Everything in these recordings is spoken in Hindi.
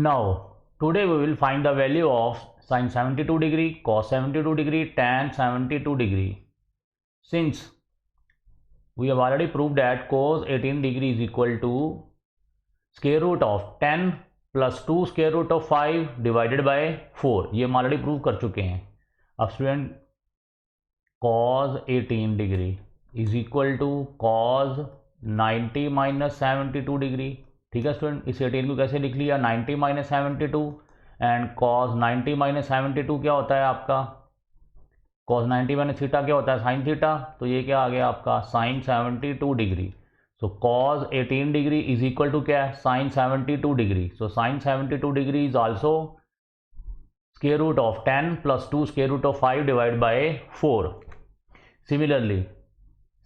Now, today we will find the value of sin 72 degree, cos 72 degree, tan 72 degree. Since we have already proved that cos 18 degree is equal to square root of 10 plus 2 square root of 5 divided by 4, ये हम ऑलरेडी प्रूव कर चुके हैं. अब student cos 18 degree is equal to cos 90 minus 72 degree. ठीक है स्टूडेंट, इस 18 को कैसे लिख लिया, 90 माइनस 72 एंड cos 90 माइनस 72 क्या होता है आपका, cos 90 माइनस थीटा क्या होता है, साइन थीटा. तो ये क्या आ गया आपका sine 72 degree. So cos 18 degree is equal to क्या है, sine 72 degree. So sine 72 degree is also square root of 10 plus 2 square root of 5 divide by 4. Similarly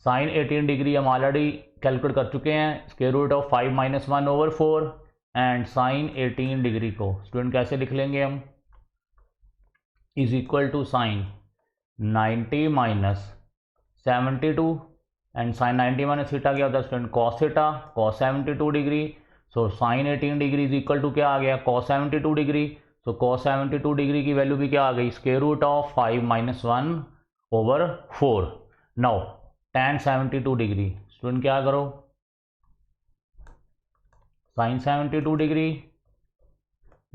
sine 18 degree हम ऑलरेडी कैलकुलेट कर चुके हैं, square root of 5 minus 1 over 4. And sine 18 degree को स्टूडेंट कैसे लिख लेंगे हम, is equal to sign 90 minus 72 and sine 90 minus theta क्या होता है student, cos theta, cos 72 degree. So sine 18 degree is equal to क्या आ गया, cos 72 degree. So cos 72 degree की वैल्यू भी क्या आ गई, square root of 5 minus 1 over 4. Now tan 72 degree student क्या करो, sine 72 degree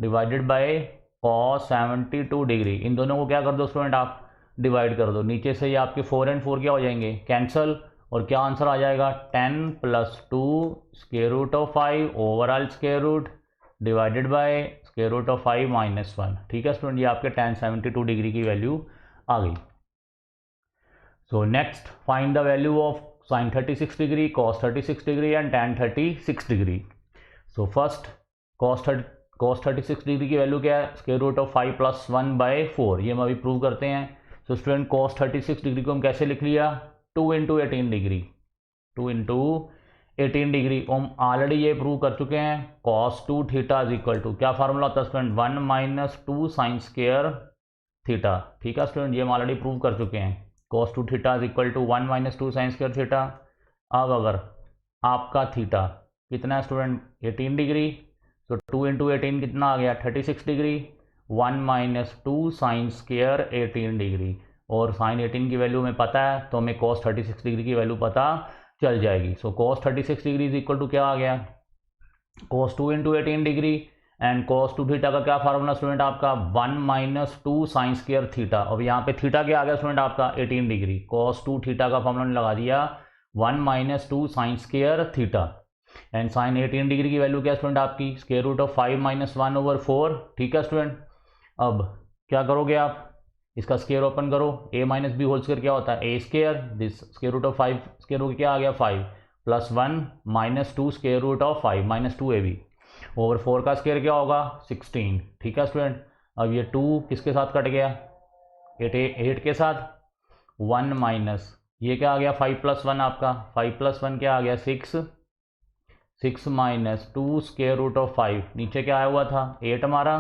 divided by cos 72 degree. इन दोनों को क्या कर दो स्टूडेंट, आप डिवाइड कर दो. नीचे से ये आपके 4 एंड 4 क्या हो जाएंगे, कैंसल. और क्या आंसर आ जाएगा, 10 plus 2 square root of 5 overall square root divided by square root of 5 minus 1. ठीक है स्टूडेंट, ये आपके tan 72 डिग्री की वैल्यू आ गई. So next find the value of sin 36 degree, cos 36 degree and tan 36 degree. So first cos 36 degree की वैल्यू क्या है, square root of 5 plus 1 by 4. ये हम अभी प्रूव करते हैं. सो स्टूडेंट cos 36 डिग्री को हम कैसे लिख लिया, 2 इंटू 18 डिग्री, 2 इंटू 18 डिग्री. हम ऑलरेडी ये प्रूव कर चुके हैं, cos 2 theta is equal to क्या फार्मूला होता है student, 1 minus 2 sine square theta. ठीक है स्टूडेंट, ये हम ऑलरेडी प्रूव कर चुके हैं, cos 2 theta is equal to 1 minus 2 sine square theta. अब अगर आपका थीटा कितना है स्टूडेंट, 18 डिग्री. तो 2 इंटू 18 कितना आ गया, 36 degree. 1 minus 2 sine square 18 degree. और साइन 18 की वैल्यू हमें पता है, तो हमें cos 36 डिग्री की वैल्यू पता चल जाएगी. So cos 36 degree is equal to क्या आ गया, cos 2 into 18 degree and cos 2 theta का क्या फार्मूला स्टूडेंट आपका, 1 माइनस 2 साइन स्क्वायर थीटा. और यहाँ पे थीटा क्या आ गया स्टूडेंट आपका, 18 डिग्री. cos 2 थीटा का फार्मूला लगा दिया 1 minus 2 sine square theta. And sine 18 degree की वैल्यू क्या स्टूडेंट आपकी, square root of 5 minus 1 over 4. ठीक है स्टूडेंट, अब क्या करोगे आप, इसका स्क्वायर ओपन करो, a minus B whole square क्या होता है, a square, this square root of 5 square root क्या आ गया 5 plus 1 minus 2 square root of 5 minus 2ab over 4 का स्क्वायर क्या होगा 16. ठीक है स्टूडेंट, अब ये 2 किसके साथ कट गया, 8 के साथ. 1 माइनस ये क्या आ गया 5 प्लस 1 आपका, 5 प्लस 1 क्या आ गया 6 माइनस 2 स्क्वायर रूट ऑफ 5, नीचे क्या आया हुआ था 8 हमारा.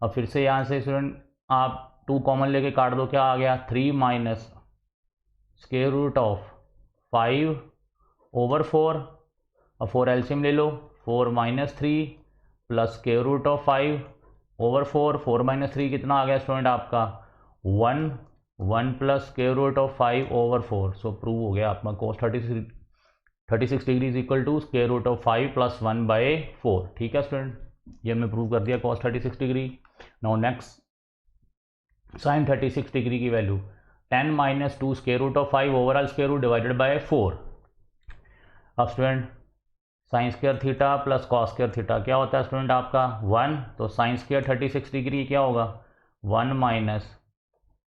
अब फिर से यहाँ से स्टूडेंट आप 2 कॉमन लेके काट दो, क्या आ गया 3 minus square root of 5 over 4. और 4 एलसीएम ले लो, 4 minus 3 plus square root of 5 over 4. 4 minus 3 कितना आ गया स्टूडेंट आपका 1 plus square root of 5 over 4. So prove हो गया आपका cos 36 degree is equal to square root of 5 plus 1 by 4. ठीक है स्टूडेंट, ये हमने प्रूव कर दिया cos 36 degree. Now next sine 36 degree की value 10 minus 2 square root of 5 overall square root divided by 4. अब student sine square theta plus cos square theta क्या होता है स्टूडेंट आपका 1. तो साइन स्क्वायर 36 डिग्री क्या होगा 1 माइनस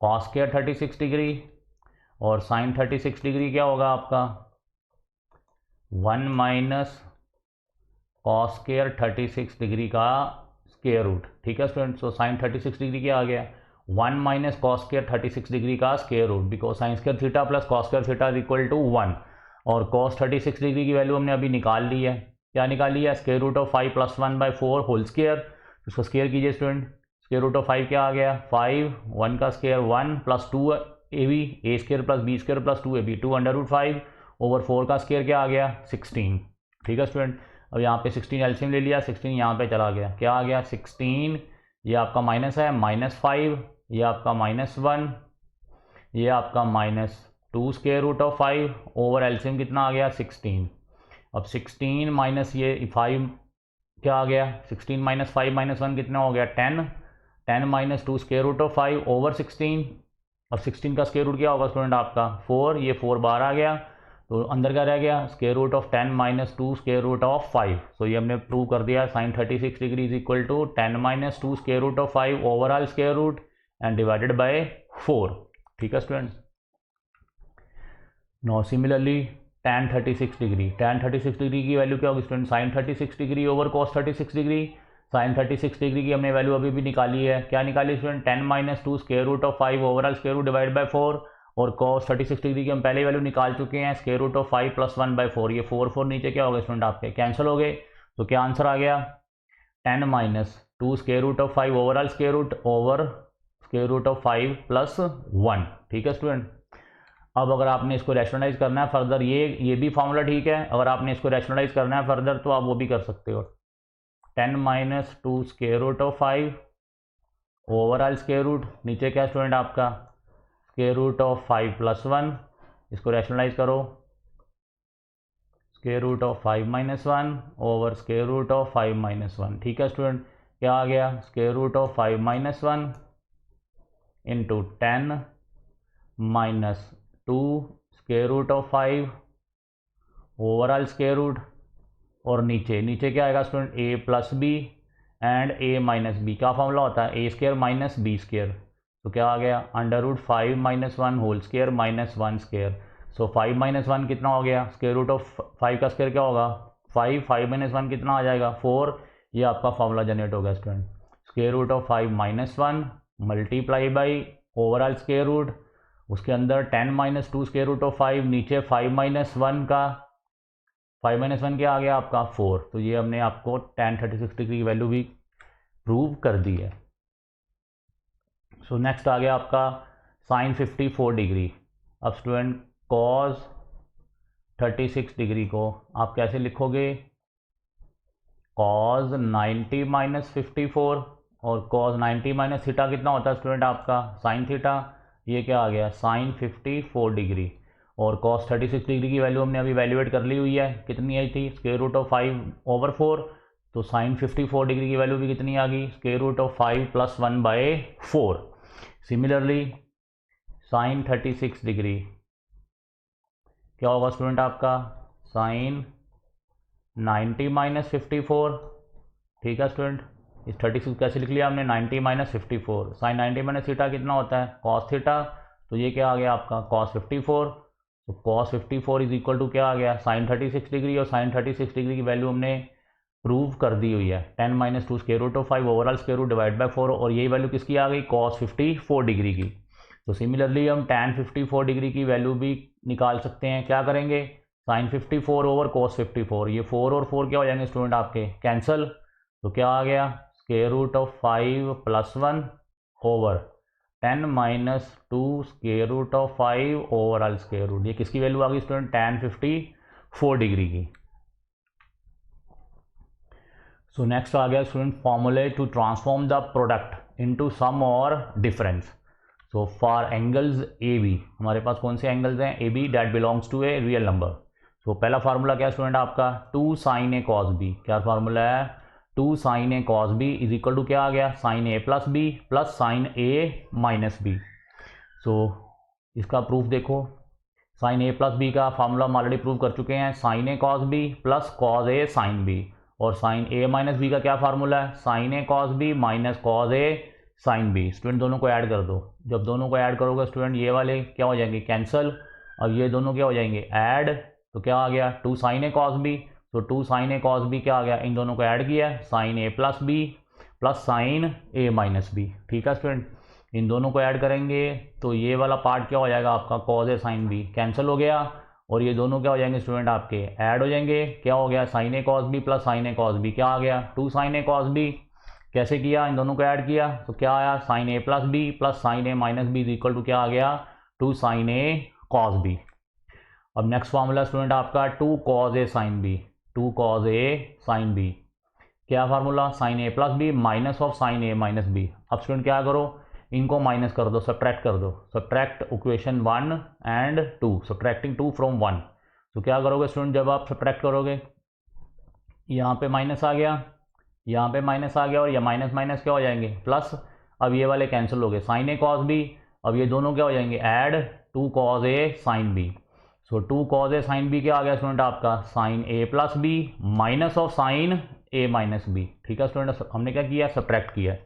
कॉस स्क्वायर 36 डिग्री. और साइन 36 डिग्री क्या होगा आपका 1 माइनस कॉस स्क्वायर 36 डिग्री का स्क्वायर रूट. ठीक है स्टूडेंट, सो साइन 36 डिग्री क्या आ गया 1 माइनस कॉस स्क्वायर 36 डिग्री का square root, because sine square theta plus cos square theta is equal to 1. और cos 36 डिग्री की वैल्यू हमने अभी निकाल ली है, क्या निकाली है, square root of 5 plus 1 by 4 whole square. इसको स्क्वायर कीजिए स्टूडेंट, स्क्वायर रूट ऑफ 5 क्या आ गया 5, 1 का square 1 plus 2ab, a square plus b square plus 2ab, 2 under root 5 over 4 का स्क्वायर क्या आ गया 16. ठीक है स्टूडेंट, अब यहाँ पे 16 एलसीएम ले लिया, 16 यहाँ पे चला गया, क्या आ गया 16, ये आपका माइनस है -5, ये आपका -1, ये आपका -2 square root of 5 over LCM कितना आ गया 16। अब 16 माइनस ये 5 क्या आ गया 16 - 5 - 1 कितना हो गया 10, 10 - 2 स्क्वायर रूट ऑफ 5 ओवर 16। अब 16 का स्क्वायर रूट क्या होगा स्टूडेंट आपका 4, ये 4 बाहर आ गया, तो अंदर क्या रह गया square root of 10 - 2 square root of 5। So ये हमने प्रूव कर दिया sin 36 degree is equal to 10 - 2 square root of 5 overall square root and divided by 4। ठीक है student. No similarly tan 36 degree, tan 36 degree की वैल्यू क्या होगी student sin 36 degree over cos 36 degree. sin 36 degree की हमने वैल्यू अभी भी निकाली है, क्या निकाली student 10 - 2 square root of 5 overall square root divide by 4, और cos 36 डिग्री की हम पहले वैल्यू निकाल चुके हैं स्क्वायर रूट ऑफ 5 + 1/4। ये 4 नीचे क्या होगा स्टूडेंट आपके कैंसिल हो गए, तो क्या आंसर आ गया 10 - 2 square root of 5 overall square root over square root of 5 + 1। ठीक है स्टूडेंट। अब अगर आपने इसको रैशनलाइज करना है फर्दर, ये भी फॉर्मूला ठीक है, अगर आपने इसको रैशनलाइज करना है फर्दर तो आप वो भी कर सकते हो। 10 - 2 square root of 5 overall square root, नीचे क्या स्टूडेंट आपका स्क्वायर रूट ऑफ 5 + 1, इसको रैशनलाइज करो square root of 5 - 1 over square root of 5 - 1। ठीक है स्टूडेंट, क्या आ गया square root of 5 - 1 into 10 - 2 square root of 5 overall square root, और नीचे क्या आएगा student a + b and a - b, क्या फॉर्मूला होता है a² - b स्क्वायर। तो क्या आ गया √5 - 1 होल स्क्वायर -1 स्क्वायर। सो 5 - 1 कितना हो गया स्क्वायर रूट ऑफ 5 का स्क्वायर क्या होगा 5, 5 - 1 कितना आ जाएगा 4। ये आपका फॉर्मूला जनरेट हो गया student, square root of 5 - 1 multiply by overall square root, उसके अंदर 10 - 2 स्क्वायर रूट ऑफ 5, नीचे 5 - 1 का 5 - 1 क्या आ गया आपका 4। तो ये हमने आपको tan 36 डिग्री की वैल्यू भी प्रूव कर दी है। सो नेक्स्ट आ गया आपका sin 54 डिग्री। अब स्टूडेंट cos 36 डिग्री को आप कैसे लिखोगे cos 90 - 54, और cos 90 - थीटा कितना होता है स्टूडेंट आपका sin थीटा, ये क्या आ गया sin 54 डिग्री। और cos 36 डिग्री की वैल्यू हमने अभी वैल्यूएट कर ली हुई है, कितनी आई थी स्क्वायर रूट ऑफ 5/4, तो sin 54 डिग्री की वैल्यू भी कितनी आ गई square root of 5 + 1/4। Similarly sin 36 degree क्या होगा स्टूडेंट आपका sin 90 - 54। ठीक है स्टूडेंट, इस 36 कैसे लिख लिया हमने 90 - 54, sin 90 - थीटा कितना होता है cos थीटा, तो ये क्या आ गया आपका cos 54। तो cos 54 इज इक्वल टू क्या आ गया sin 36 डिग्री, और sin 36 डिग्री की वैल्यू हमने प्रूव कर दी हुई है 10 - 2 square root of 5 overall square root divide by 4, और यही वैल्यू किसकी आ गई cos 54 डिग्री की। तो सिमिलरली हम tan 54 डिग्री की वैल्यू भी निकाल सकते हैं, क्या करेंगे sin 54 ओवर cos 54, ये 4 और 4 क्या हो जाएंगे स्टूडेंट आपके कैंसल, तो क्या आ गया square root of 5 + 1 over 10 - 2 square root of 5 overall square root. ये किसकी वैल्यू आ गई स्टूडेंट tan 54 डिग्री की। सो नेक्स्ट आ गया स्टूडेंट फॉर्मूले to transform the product into sum और difference. So for angles A B, हमारे पास कौन से एंगल्स हैं A B that belongs to a real number. So पहला फार्मूला क्या स्टूडेंट आपका 2 sin a cos b, क्या फार्मूला है 2 sin a cos b is equal to क्या आ गया sin a + b plus sin a - b। सो इसका प्रूफ देखो, sin a + b का फार्मूला हम ऑलरेडी प्रूव कर चुके हैं sin a cos b plus cos a sin b, और sin a - b का क्या फार्मूला है sin a cos b minus cos a sin b। Student दोनों को ऐड कर दो, जब दोनों को ऐड करोगे स्टूडेंट ये वाले क्या हो जाएंगे कैंसल, और ये दोनों क्या हो जाएंगे ऐड, तो क्या आ गया 2 sin a cos b। तो 2 sin a cos b क्या आ गया, इन दोनों को ऐड किया sin a + b plus sin a - b। ठीक है स्टूडेंट, इन दोनों को ऐड करेंगे तो ये वाला पार्ट क्या हो जाएगा आपका cos a sin b cancel हो गया, और ये दोनों क्या हो जाएंगे स्टूडेंट आपके ऐड हो जाएंगे, क्या हो गया sin a cos b plus sin a cos b, क्या आ गया 2 sin a cos b। कैसे किया, इन दोनों को ऐड किया तो क्या आया sin a + b plus sin a - b is equal to क्या आ गया 2 sin a cos b। अब नेक्स्ट फार्मूला स्टूडेंट आपका 2 cos a sin b, 2 cos A sin B। क्या formula, sine A plus B minus of sine A minus B. अब स्टूडेंट क्या करो, इनको माइनस कर दो, सब्ट्रैक्ट कर दो, subtract equation 1 and 2, subtracting 2 from 1। तो क्या करोगे स्टूडेंट, जब आप सब्ट्रैक्ट करोगे, यहाँ पे माइनस आ गया, यहाँ पे माइनस आ गया, और ये माइनस माइनस क्या हो जाएंगे, प्लस। अब ये वाले कैंसिल हो गए, साइन ए कॉस बी, अब ये दोनों क्या हो जाएंगे, add 2 cos a sine b. So 2 cos a sine b क्या आ गया स्टूडेंट आपका, sine A plus B minus of sine A minus b. ठीक है स्टूडेंट, हमने क्या किया, सब्ट्रैक्ट किया है।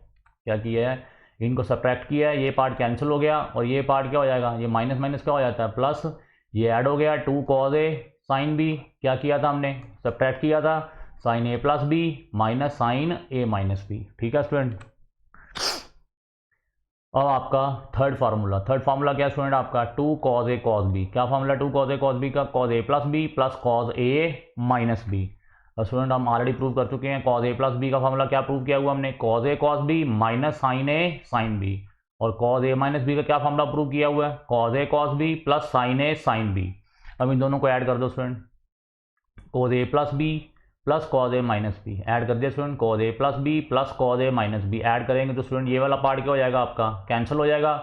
क्या किया है, इनको सब्ट्रैक्ट किया है, ये पार्ट कैंसिल हो गया, और ये पार्ट क्या हो जाएगा, ये माइनस माइनस क्या हो जाता है, प्लस। ये ऐड हो गया 2 कॉस ए साइन बी, क्या किया था हमने, सब्ट्रैक्ट किया था, साइन ए प्लस बी माइनस साइन ए माइनस बी। ठीक है स्टूडेंट। अब आपका थर्ड फार्मूला क्या स्टूडेंट आपका, 2 कॉस ए कॉस बी। क्या formula 2 cos a cos b का, cos a plus b plus cos a minus B. और स्टूडेंट हम ऑलरेडी प्रूव कर चुके हैं, कॉस ए प्लस बी का फार्मूला क्या प्रूव किया हुआ हमने, cos a cos B minus sign a sine b. और कॉस ए माइनस बी का क्या फार्मूला प्रूव किया हुआ है, cos a cos B plus sine a sine B. अब इन दोनों को ऐड कर दो student, cos a plus b plus cos a minus B, add कर दिया student, cos a plus b plus cos a minus B. Add करेंगे तो स्टूडेंट ये वाला पार्ट क्या हो जाएगा आपका, कैंसिल हो जाएगा,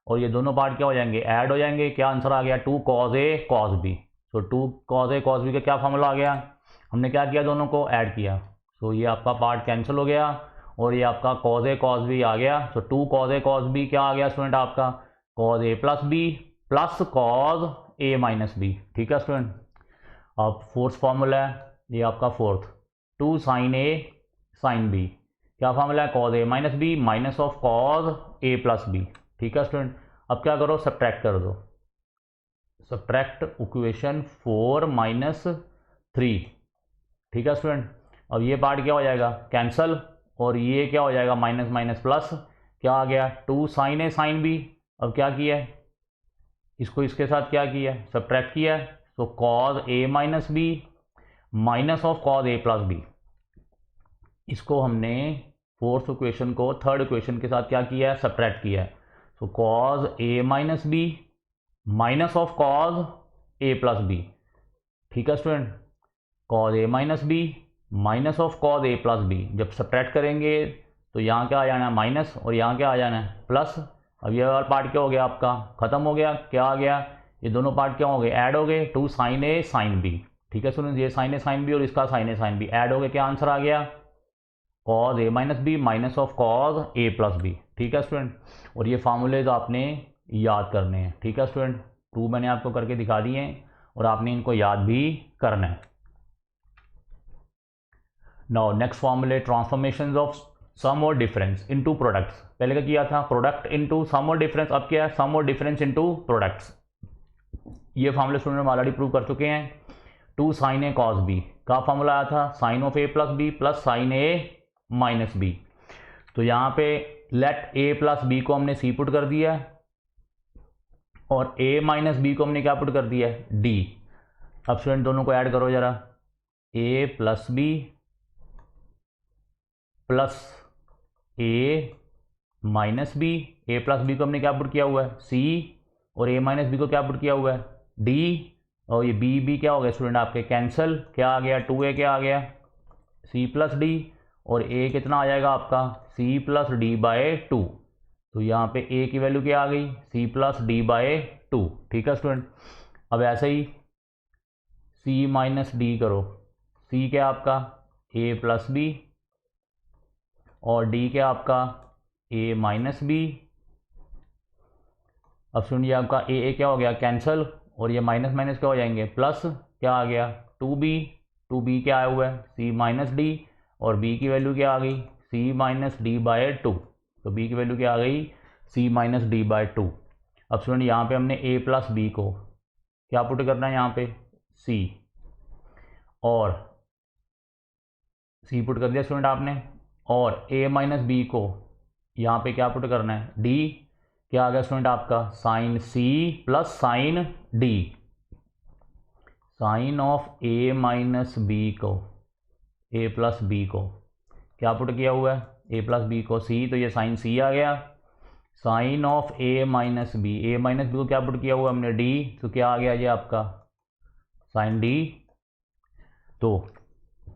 और ये दोनों पार्ट क्या हो जाएंगे, ऐड हो जाएंगे। क्या आंसर आ गया, 2 cos a cos B. So 2 cos a cos b का क्या फार्मूला आ गया, हमने क्या किया, दोनों को ऐड किया। सो ये आपका पार्ट कैंसिल हो गया, और ये आपका कॉस ए कॉस बी आ गया। So 2 cos a cos b क्या आ गया स्टूडेंट आपका, cos a plus b plus cos a minus b. ठीक है स्टूडेंट। अब फोर्थ फार्मूला है ये आपका fourth, 2 sine a sine b. क्या फार्मूला है, cos a minus b minus of cos a plus b. ठीक है स्टूडेंट। अब क्या करो, सब्ट्रैक्ट कर दो, सब्ट्रैक्ट इक्वेशन 4 माइनस 3। ठीक है स्टूडेंट। अब ये पार्ट क्या हो जाएगा, कैंसल, और ये क्या हो जाएगा, माइनस माइनस प्लस। क्या आ गया, 2 साइन ए साइन बी। अब क्या किया है, इसको इसके साथ क्या किया है, सब्ट्रैक्ट किया है। So cos a minus b minus of cos a plus b. इसको हमने फोर्थ इक्वेशन को थर्ड इक्वेशन के साथ क्या किया है, सब्ट्रैक्ट किया है। So cos a minus b minus of cos a plus b. ठीक है student, cos a minus b minus of cos a plus b. जब सब्ट्रैक्ट करेंगे तो यहाँ क्या आ जाना है, माइनस, और यहाँ क्या आ जाना है, प्लस। अब ये वाला पार्ट क्या हो गया आपका, खत्म हो गया। क्या आ गया, ये दोनों पार्ट क्या हो गए, ऐड हो गए, 2 साइन ए साइन बी। ठीक है स्टूडेंट, ये साइन ए साइन बी और इसका sine a sine b add हो गए। क्या आंसर आ गया, cos a minus b minus of cos a plus b. ठीक है स्टूडेंट। और ये फार्मूलेज आपने याद करने हैं। ठीक है स्टूडेंट, 2 मैंने आपको करके दिखा दिए हैं, और आपने इनको याद भी करना है। नाउ नेक्स्ट फॉर्मूले, ट्रांसफॉर्मेशंस ऑफ सम और डिफरेंस इनटू प्रोडक्ट्स। पहले क्या किया था, प्रोडक्ट इनटू सम और डिफरेंस, अब क्या है, सम और डिफरेंस इनटू प्रोडक्ट्स। ये फार्मूले स्टूडेंट हम ऑलरेडी प्रूव कर चुके हैं। 2 साइन ए कॉस बी का फार्मूला आया था, sine of a plus b plus sine A minus b. तो यहाँ पे लेट ए प्लस बी को हमने सी पुट कर दिया है, और ए माइनस बी को हमने क्या पुट कर दिया है, डी। अब स्टूडेंट दोनों को ऐड करो जरा, ए प्लस बी प्लस ए माइनस बी। ए प्लस बी को हमने क्या पुट किया हुआ है, सी, और ए माइनस बी को क्या पुट किया हुआ है, डी। और ये बी बी क्या हो गया स्टूडेंट आपके, कैंसल। क्या आ गया, 2a क्या आ गया, सी प्लस डी, और a कितना आ जाएगा आपका, c प्लस डी बाय 2। तो यहाँ पे a की वैल्यू क्या आ गई, c प्लस डी बाय 2। ठीक है स्टूडेंट। अब ऐसे ही c माइनस डी करो, c क्या आपका a प्लस बी, और d क्या आपका a माइनस बी। अब सुनिए आपका a क्या हो गया, कैंसल, और ये माइनस माइनस क्या हो जाएंगे, प्लस। क्या आ गया, 2b क्या आया हुआ है, c माइनस डी, और b की वैल्यू क्या आ गई, c माइनस डी बाय 2। तो b की वैल्यू क्या आ गई, c माइनस डी बाय 2। अब स्टूडेंट यहाँ पे हमने a प्लस बी को क्या पुट करना है, यहाँ पे c, और c पुट कर दिया स्टूडेंट आपने, और a माइनस बी को यहाँ पे क्या पुट करना है, d। क्या आ गया स्टूडेंट आपका, sine c plus sine d। Sine of a minus b को, a प्लस बी को क्या पुट किया हुआ है, a प्लस बी को c, तो ये साइन c आ गया। Sine of a minus b, a minus b को क्या पुट किया हुआ हमने, d, तो क्या आ गया ये आपका साइन d। तो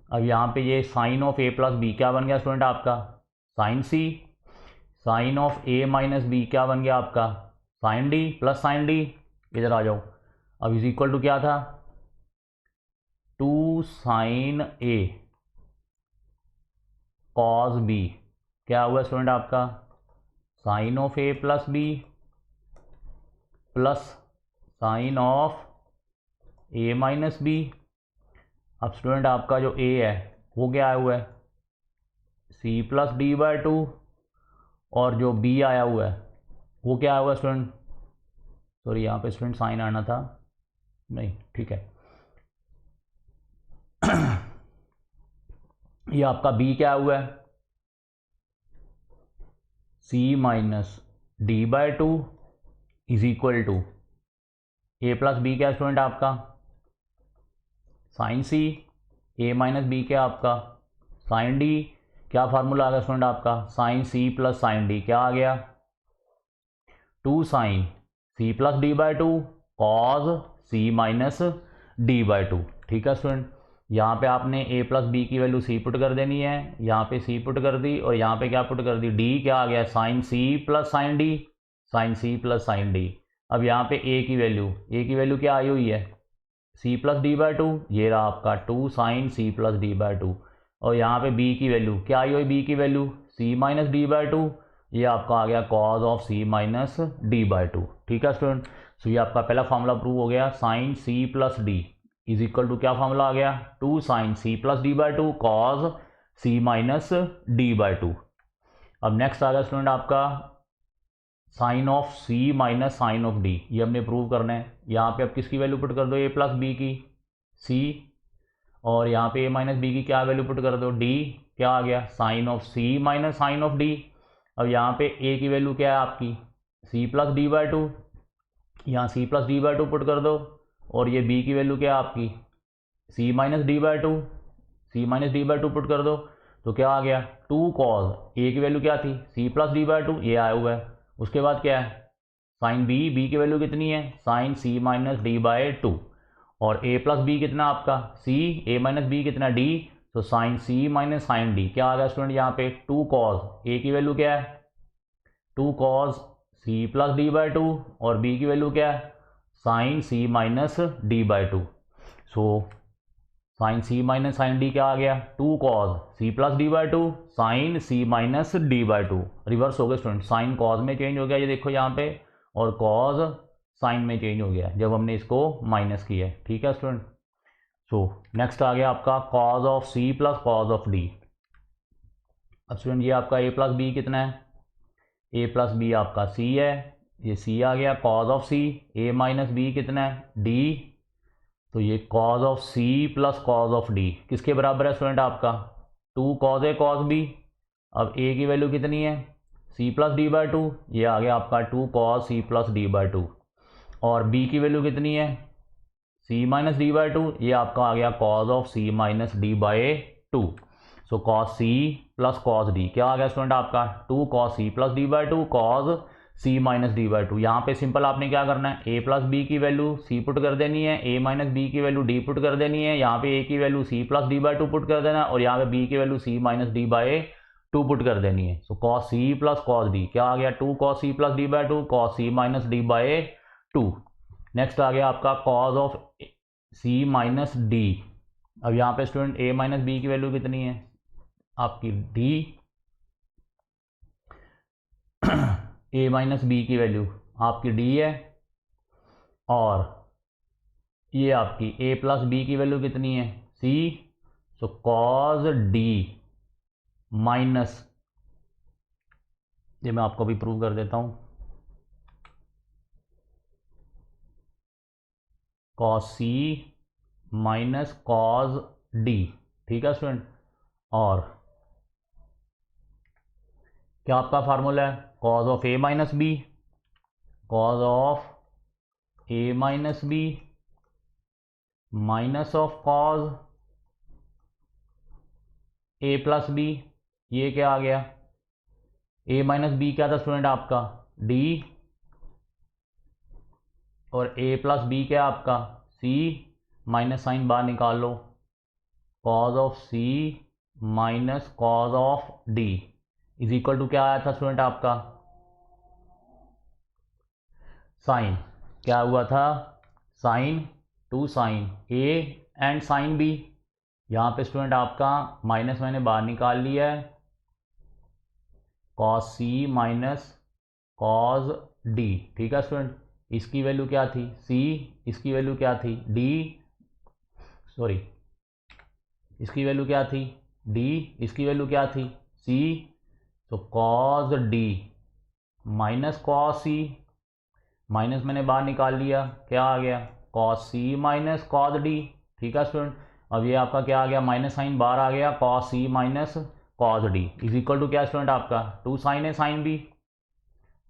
अब यहाँ पे ये sine of a plus B क्या बन गया स्टूडेंट आपका, sine c. Sine of a minus B क्या बन गया आपका, sine d plus sine d. इधर आ जाओ, अब इज इक्वल टू क्या था, 2 साइन ए कॉस बी। क्या हुआ स्टूडेंट आपका, sine of a plus b plus sine of a minus B. अब स्टूडेंट आपका जो ए है वो क्या आया हुआ है, c plus D by two, और जो बी आया हुआ है वो क्या आया हुआ है स्टूडेंट, सॉरी यहाँ पे स्टूडेंट साइन आना था, नहीं ठीक है। ये आपका बी क्या हुआ है, सी minus D by two is equal to A plus B क्या स्टूडेंट आपका, साइन सी। ए माइनस बी क्या आपका, साइन डी। क्या फार्मूला आ गया स्टूडेंट आपका, साइन सी प्लस साइन डी क्या आ गया, 2 sine C plus D by two cos C minus D by two. ठीक है स्टूडेंट, यहाँ पे आपने ए प्लस बी की वैल्यू सी पुट कर देनी है, यहाँ पे सी पुट कर दी, और यहाँ पे क्या पुट कर दी, डी क्या आ गया, साइन सी प्लस साइन डी, साइन सी प्लस साइन डी। अब यहाँ पे ए की वैल्यू क्या आई हुई है, c plus D by two, ये रहा आपका 2 sine C plus D by two. और यहाँ पे बी की वैल्यू क्या आई हुई, बी की value c minus D by two, ये आपका आ गया cos of C minus D by two. ठीक है स्टूडेंट, सो ये आपका पहला फॉर्मूला प्रूव हो गया, sine C plus d is equal to क्या फॉर्मूला आ गया, 2 sine C plus D by two cos C minus D by two. अब नेक्स्ट आ गया स्टूडेंट आपका sine of C minus sine of d, ये हमने प्रूव करना है। यहाँ पे अब किसकी वैल्यू पुट कर दो, ए प्लस बी की सी, और यहाँ पे ए माइनस बी की क्या वैल्यू पुट कर दो, डी। क्या आ गया, sine of C minus sine of D. अब यहाँ पे ए की वैल्यू क्या है आपकी, सी प्लस डी बाई टू, यहाँ C plus D by two put कर दो, और ये बी की वैल्यू क्या है आपकी, C minus D by two, C minus D by two put कर दो, तो क्या आ गया, 2 कॉज ए की वैल्यू क्या थी, c plus D by two, ये आया हुआ है। उसके बाद क्या है, साइन बी की वैल्यू कितनी है, sine c minus D by two, और ए प्लस बी कितना आपका सी, ए माइनस बी कितना डी, तो sine c minus sine D. क्या आ गया स्टूडेंट यहाँ पे, 2 कॉज ए की वैल्यू क्या है, 2 cos c plus D by two, और बी की वैल्यू क्या है, sine c minus D by two. So sine c minus sine D क्या आ गया, 2 cos c plus D by two sine c minus D by two. Reverse हो गया स्टूडेंट, साइन कॉज में चेंज हो गया ये देखो यहाँ पे, और कॉज साइन में चेंज हो गया जब हमने इसको माइनस किया है। ठीक है स्टूडेंट, सो नेक्स्ट आ गया आपका cos of c plus cos of D. अब स्टूडेंट ये आपका ए प्लस बी कितना है, ए प्लस बी आपका सी है, ये सी आ गया, cos of c, A minus b कितना है, डी, तो ये cos of c plus cos of d किसके बराबर है स्टूडेंट आपका, 2 कॉज ए कॉज बी। अब ए की वैल्यू कितनी है, c plus D by two, ये आ गया आपका 2 cos c plus D by two, और बी की वैल्यू कितनी है, सी माइनस डी बाई टू, ये आपका आ गया cos of C minus D by two. So cos c plus cos d क्या आ गया स्टूडेंट आपका, 2 cos c plus D by two cos C minus D by two. यहाँ पे सिंपल आपने क्या करना है, ए प्लस बी की वैल्यू सी पुट कर देनी है, ए माइनस बी की वैल्यू डी पुट कर देनी है, यहाँ पे ए की value c plus D by two put कर देना है, और यहाँ पे बी की value c minus D by two put कर देनी है। So cos c plus cos d क्या आ गया, 2 cos c plus D by two cos C minus D by two. Next आ गया आपका cos of C minus D. अब यहाँ पे स्टूडेंट ए माइनस बी की वैल्यू कितनी है आपकी, डी, ए माइनस बी की वैल्यू आपकी डी है, और ये आपकी ए प्लस बी की वैल्यू कितनी है, C. So cos D minus, ये मैं आपको भी प्रूव कर देता हूं, कॉस सी माइनस कॉज डी। ठीक है स्टूडेंट, और क्या आपका फार्मूला है, cause of a minus b, cos of a minus b minus of cos a plus b, ये क्या आ गया, ए माइनस बी क्या था स्टूडेंट आपका, डी, और ए प्लस बी क्या आपका सी, माइनस साइन बाहर निकाल लो, cos of C minus cos of D is equal to क्या आया था स्टूडेंट आपका, साइन, क्या हुआ था, sine two sine A and sine B. यहाँ पे स्टूडेंट आपका माइनस मैंने बाहर निकाल लिया है, कॉस सी माइनस कॉज डी, ठीक है स्टूडेंट। इसकी वैल्यू क्या थी सी, इसकी वैल्यू क्या थी डी, सॉरी इसकी वैल्यू क्या थी डी, इसकी वैल्यू क्या थी सी, तो कॉज डी माइनस कॉस सी, माइनस मैंने बाहर निकाल लिया, क्या आ गया कॉस सी माइनस कॉस डी, ठीक है स्टूडेंट। अब ये आपका क्या आ गया, माइनस साइन बाहर आ गया, cos C minus cos d is equal to क्या स्टूडेंट आपका, टू साइन है sine b,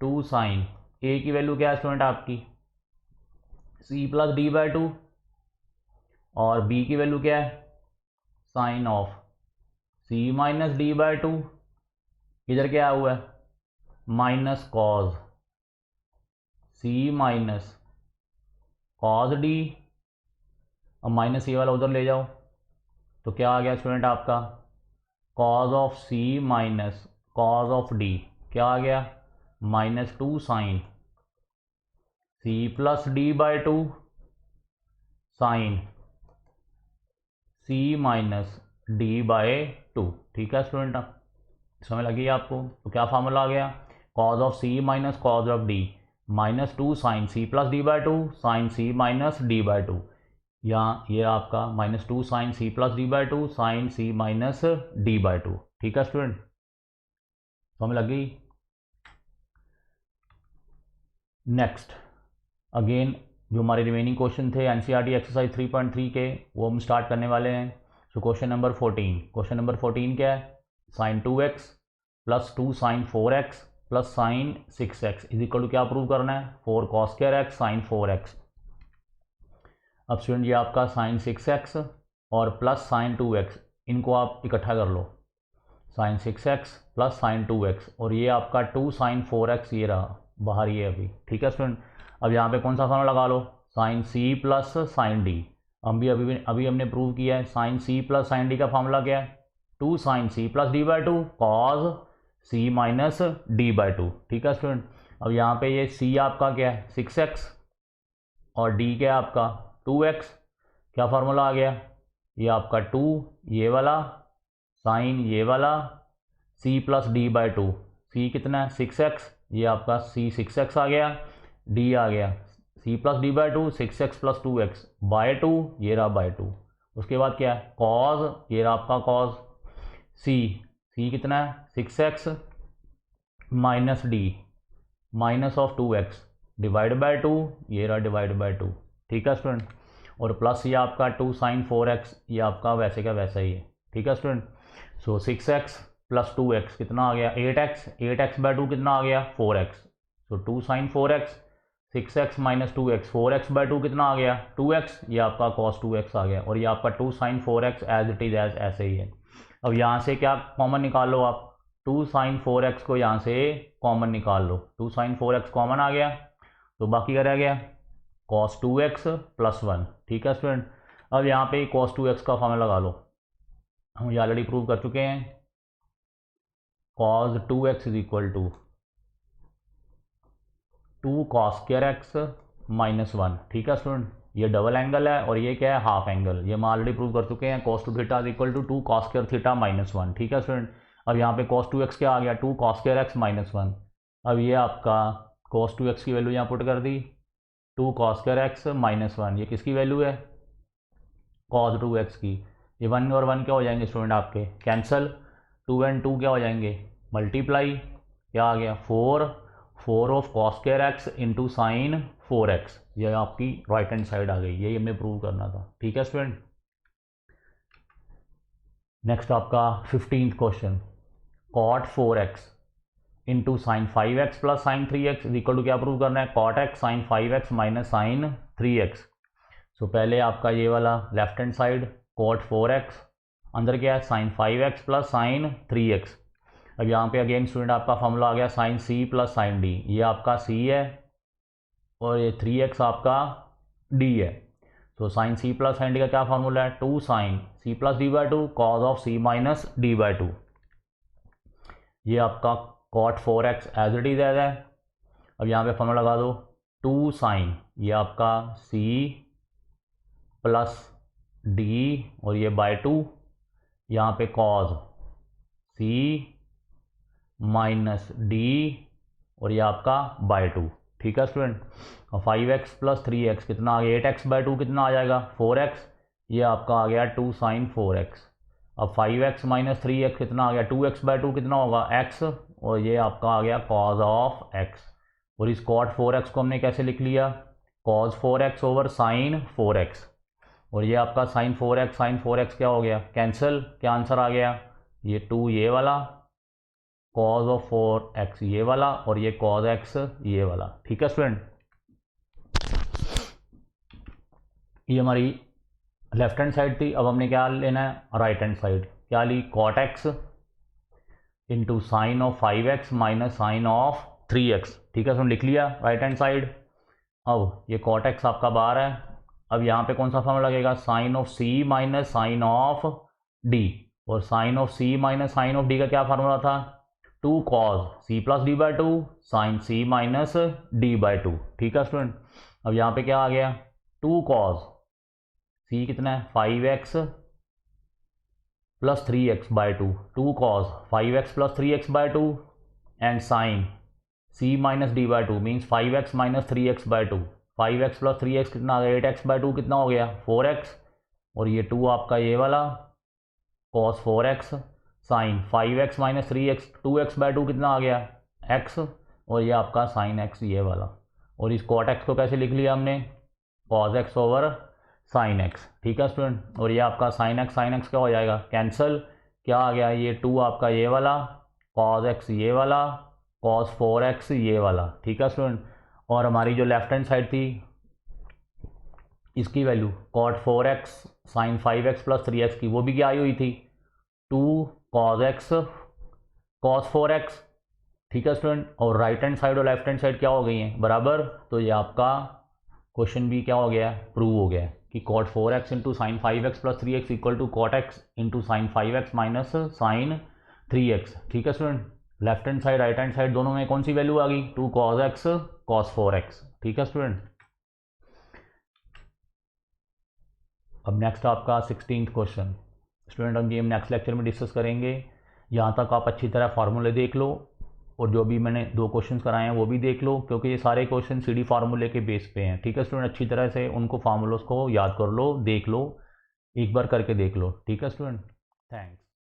two sine a की वैल्यू क्या है स्टूडेंट आपकी सी प्लस डी बाई टू, और बी की वैल्यू क्या है sine of C minus D by two, इधर क्या हुआ है माइनस कॉज सी माइनस कॉज डी, अब माइनस ये वाला उधर ले जाओ तो क्या आ गया स्टूडेंट आपका cos of C minus cos of d, क्या आ गया minus two sine C plus D by two sine c minus D by two, ठीक है स्टूडेंट। समझ लगी आपको, तो क्या फार्मूला आ गया cos of C minus cos of d minus two sine C plus D by two sine c minus D by two, यहाँ ये आपका minus two sine C plus D by two sine c minus D by two, ठीक है स्टूडेंट, समझ लगी। नेक्स्ट अगेन जो हमारे रिमेनिंग क्वेश्चन थे एनसीईआरटी एक्सरसाइज 3.3 के वो हम स्टार्ट करने वाले हैं। So question number 14, question number 14 क्या है, sine 2x plus 2 sine 4x plus sine 6x is equal to क्या प्रूव करना है 4 cos square x sign 4x। अब स्टूडेंट ये आपका साइन 6x और प्लस साइन 2x इनको आप इकट्ठा कर लो, sign 6x plus sign 2x और ये आपका 2 साइन 4x ये रहा बाहर ये अभी, ठीक है स्टूडेंट। अब यहाँ पे कौन सा फॉर्मूला लगा लो sine c plus sine D, अभी हमने प्रूव किया है sine c plus sine D का फॉर्मूला क्या है 2 sine c plus D by two cos c minus D by two, ठीक है स्टूडेंट। अब यहाँ पे ये c आपका क्या है 6x और d क्या है आपका 2x, क्या फार्मूला आ गया ये आपका 2 ये वाला साइन ये वाला c plus D by to, c कितना है 6x, ये आपका c 6x आ गया, d आ गया c plus D by to 6x plus 2x by two, ये रहा बाय टू। उसके बाद क्या है कॉज, ये रहा आपका कॉज c कितना है 6x minus D minus of 2x divide by two, ये रहा डिवाइड बाय टू, ठीक है स्टूडेंट। और प्लस ये आपका 2 साइन 4x ये आपका वैसे का वैसा ही है, ठीक है स्टूडेंट। सो 6x प्लस 2x कितना आ गया 8x, 8x बाय टू कितना आ गया 4x, so 2 sine 4x 6x minus 2x 4x by two कितना आ गया 2x, ये आपका cos 2x आ गया और ये आपका 2 sine 4x as it is as ऐसे ही है। अब यहाँ से क्या कॉमन निकाल लो आप, 2 साइन 4x को यहाँ से कॉमन निकाल लो, 2 साइन 4x कॉमन आ गया तो बाकी क्या रह गया cos 2x प्लस 1, ठीक है स्टूडेंट। अब यहाँ पे cos 2x का फॉर्मूला लगा लो, हम ये ऑलरेडी प्रूव कर चुके हैं cos 2x is equal to 2 cos square x minus 1, ठीक है स्टूडेंट। ये डबल एंगल है और ये क्या है हाफ एंगल, ये हम ऑलरेडी प्रूव कर चुके हैं cos 2 theta is equal to 2 cos square theta minus 1, ठीक है स्टूडेंट। अब यहाँ पे cos 2x क्या आ गया 2 cos स्क्वायर एक्स माइनस 1, अब ये आपका cos 2x की वैल्यू यहाँ पुट कर दी 2 cos स्क्वायर एक्स माइनस 1, ये किसकी वैल्यू है cos 2x की, ये 1 और 1 क्या हो जाएंगे स्टूडेंट आपके कैंसल, 2 एंड 2 क्या हो जाएंगे मल्टीप्लाई, क्या आ गया 4 of cos square x into sine 4x, ये आपकी राइट हैंड साइड आ गई, यही हमें प्रूव करना था, ठीक है स्टूडेंट। नेक्स्ट आपका 15th question cot 4x into sine 5x plus sine 3x is equal to क्या प्रूव करना है cot x sine 5x minus sine 3x। So पहले आपका ये वाला left hand side cot 4x अंदर क्या है sign 5x plus sine 3x। अब यहाँ पे अगेन स्टूडेंट आपका फॉर्मूला आ गया sine c plus sine d, ये आपका c है और ये 3x आपका d है। तो साइन सी प्लस साइन डी का क्या फार्मूला है, 2 sine C plus D by 2 cos of C minus D by 2। ये आपका cot 4x as it is है। अब यहाँ पे फार्मूला लगा दो 2 साइन, ये आपका c प्लस डी और ये बाय 2, यहाँ पे कॉज c माइनस डी और ये आपका बाय 2। ठीक है स्टूडेंट। और 5x प्लस 3x कितना आ गया, 8x बाई 2 कितना आ जाएगा 4x, ये आपका आ गया 2 साइन 4x। अब 5x माइनस 3x कितना आ गया 2x बाई 2 कितना होगा x, और ये आपका आ गया कॉज ऑफ x। और इस कॉट 4x को हमने कैसे लिख लिया, cause 4x over sign 4x। और ये आपका साइन 4x क्या हो गया कैंसिल, क्या आंसर आ गया, ये 2 ये वाला, कॉज ऑफ 4x ये वाला, और ये कॉज x ये वाला। ठीक है स्टूडेंट। ये हमारी लेफ्ट हैंड साइड थी। अब हमने क्या लेना है राइट हैंड साइड, क्या ली, cot x into sine of 5x minus sine of 3x। ठीक है स्टूडेंट, लिख लिया राइट हैंड साइड। अब ये कॉट x आपका बाहर है। अब यहाँ पे कौन सा फॉर्मूला लगेगा, sine of c minus sine of d, और sine of c minus sine of d का क्या फार्मूला था, 2 cos c plus D by 2 sine c minus D by 2। ठीक है स्टूडेंट। अब यहाँ पे क्या आ गया, 2 कॉज c कितना है 5x plus 3x by 2, 2 cos 5x plus 3x by 2 and sine c minus D by 2 means 5x minus 3x by 2। 5x plus 3x कितना आ गया, 8x बाई 2 कितना हो गया 4x, और ये 2 आपका ये वाला cos 4x sign 5x minus 3x 2x by 2 कितना आ गया x, और ये आपका साइन x ये वाला। और इस cot x को कैसे लिख लिया हमने, cos x over sine x। ठीक है स्टूडेंट। और ये आपका साइन x क्या हो जाएगा कैंसिल, क्या आ गया, ये 2 आपका ये वाला, cos x ये वाला, cos 4x ये वाला। ठीक है स्टूडेंट। और हमारी जो लेफ्ट हैंड साइड थी इसकी value cot 4x sign 5x plus 3x की, वो भी क्या आई हुई थी 2 cos x cos 4x। ठीक है स्टूडेंट। और राइट हैंड साइड और लेफ्ट हैंड साइड क्या हो गई हैं बराबर, तो ये आपका क्वेश्चन भी क्या हो गया, प्रूव हो गया कि cot 4x into sine 5x plus 3x equal to cot x into sine 5x minus sine 3x। ठीक है student. Left hand side right hand side दोनों में कौन सी वैल्यू आ गई, 2 cos x cos 4x। ठीक है स्टूडेंट। अब नेक्स्ट आपका 16th क्वेश्चन स्टूडेंट, हम ये नेक्स्ट लेक्चर में डिस्कस करेंगे। यहाँ तक आप अच्छी तरह फार्मूले देख लो, और जो भी मैंने 2 क्वेश्चंस कराए हैं वो भी देख लो, क्योंकि ये सारे क्वेश्चन सीडी फार्मूले के बेस पे हैं। ठीक है स्टूडेंट, अच्छी तरह से उनको फार्मूलों को याद कर लो, देख लो, एक बार करके देख लो। ठीक है स्टूडेंट, थैंक्स।